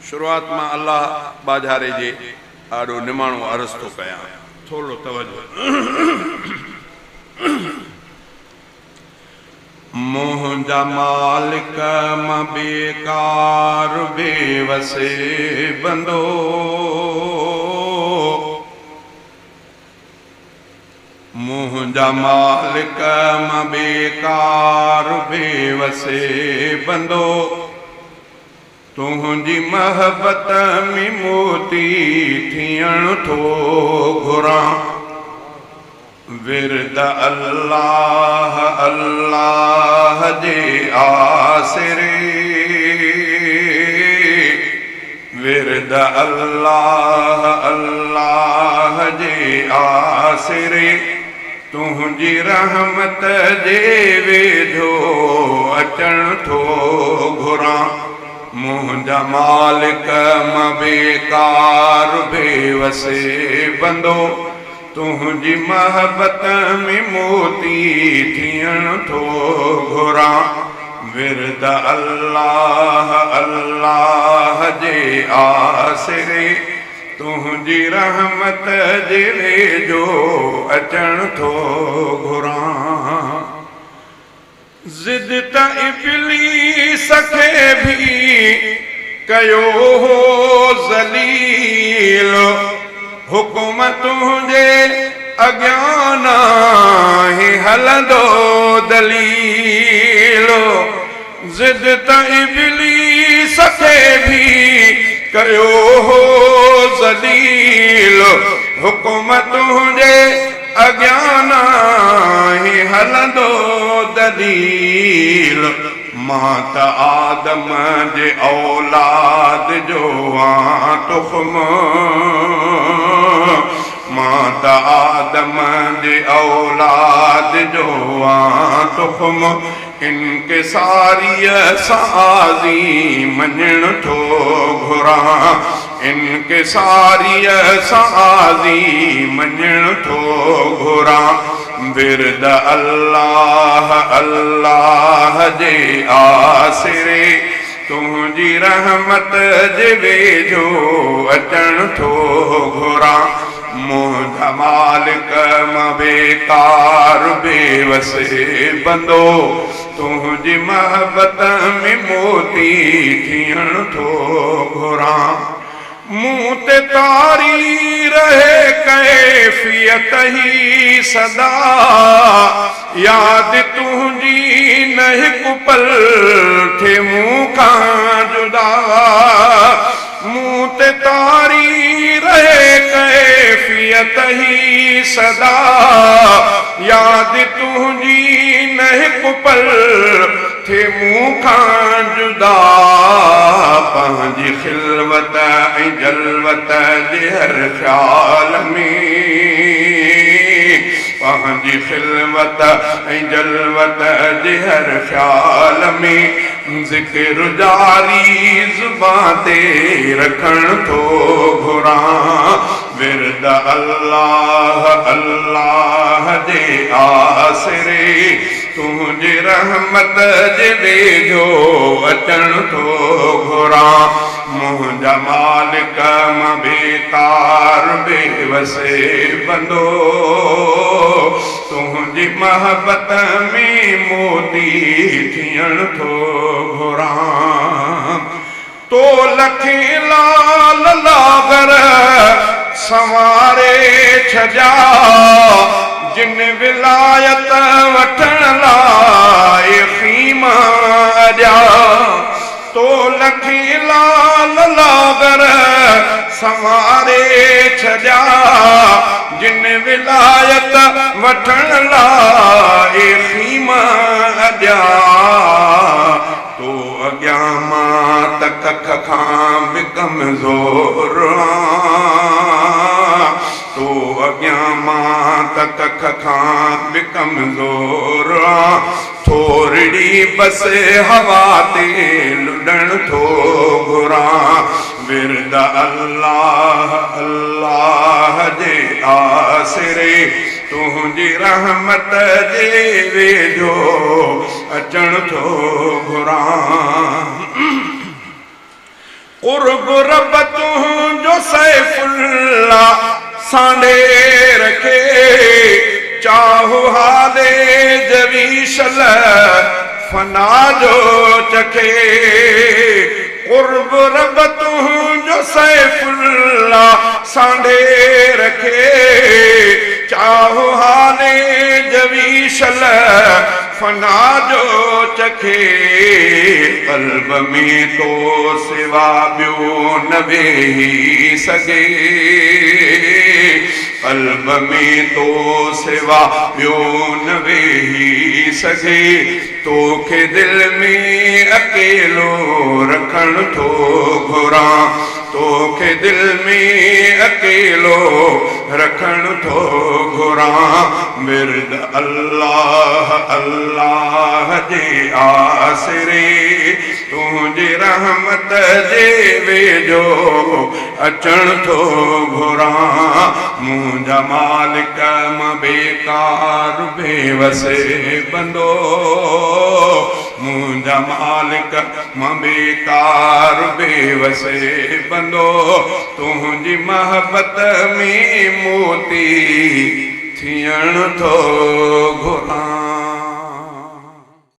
शुरुआत में अल्लाह बाजारे जे आड़ो निमाणो अर्ज़ तो कया थोड़ो तवज्जो। मुंहिंजा मालिक मां बेकार बेवसे बंदो, मुंहिंजा मालिक मां बेकार बेवसे बंदो, तुंहिंजी महबत में मोती थियण थो घुरां। विरद अल्लाह अल्लाह जे आसिरे, विरद अल्लाह अल्लाह जे आसिरे, तुंहिंजी रहमत जे वेझो अचण थो घुरां। मुंहिंजा मालिक मां बेकार बेवसे बंदो, तुंहिंजी महबत में मोती थियण थो घुरां। विरद अल्लाह अल्लाह जे आसिरे, तुंहिंजी रहमत जे वेझो अचण थो घुरां। ज़िद त इब्लीस खे भी कयो हो ज़लील, हुकुम तुंहिंजे अॻियां नाहे हलंदो दलील। ज़िद त इब्लीस खे भी कयो हो ज़लील, हुकुम तुंहिंजे अॻियां नाहे हलंदो दलील। मां त आदम जे औलाद जो आं तुख़्म, मां त आदम जे औलाद जो आं तुख़्म, इनकिसारीअ साज़ी मञण थो घुरां। इनकिसारीअ साज़ी मञण थो घुरां। विरद अल्लाह अल्लाह जे आसिरे, तुंहिंजी रहमत जे वेझो अचण थो घुरां। मुंहिंजा मालिक मां बेकार बेवसे बंदो, तुंहिंजी महबत में मोती थियण थो घुरां। मूं ते तारी रहे कैफियत ही सदा, याद तुंहिंजी न हिकु पल थे मूं खां जुदा। मूं ते तारी रहे कैफियत ही सदा, याद तुंहिंजी न हिकु पल थे मूं खां जुदा। पंहिंजी खिलवत ऐं जलवत जे हर ख़्याल में, पंहिंजी खिलवत ऐं जलवत जे हर ख़्याल में, ज़िक्र जारी ज़ुबान ते रखण थो घुरां। विरद अल्लाह अल्लाह जे आसिरे, तुंहिंजी रहमत जे वेझो अचण थो घुरां। मुंहिंजा मालिक मां बेकार बेवसे बंदो, तुंहिंजी महबत में मोती थियण थो घुरां। तो लखे लाल लागर संवारे छॾिया, जिन विलायत वठण लाइ ख़ीमा अॼा। तो लखे लाल लागर संवारे छॾिया, जिन विलायत वठण लाइ ख़ीमा अॼा। तो अॻियां मां त कख खां बि कमज़ोर आं, तो अॻियां मां त कख खां बि कमज़ोर आं। थोरड़ी बस हवा ते लुॾण थो घुरां। विरद अल्लाह अल्लाह जे आसिरे, तुंहिंजी रहमत जे वेझो अचण थो घुरां। क़ुर्ब रब तुंहिंजो सैफुल्लाह सांडे रखे चाहो हाले जवीशल फना जो चखे क़ुर्ब रब तुंहिंजो सैफुल्लाह सांडे रखे चाहो हाले जवीशल फना जो चखे क़ल्ब में तो सिवा ॿियो न वेही सघे क़ल्ब में तो सिवा ॿियो न वेही सघे तोखे दिल में अकेलो रखण थो घुरां तोखे दिल में अकेलो रखण थो घुरां विर्द अल्लाह अल्लाह जे आसरे तुंहिंजी रहमत जे वेझो अचण थो घुरां मुंहिंजा मालिक मां बेकार बेवसे बंदो मुंहिंजा मालिक मां बेकार बेवसे बंदो तुंहिंजी मोहब्बत में मोती थियण थो घुरां।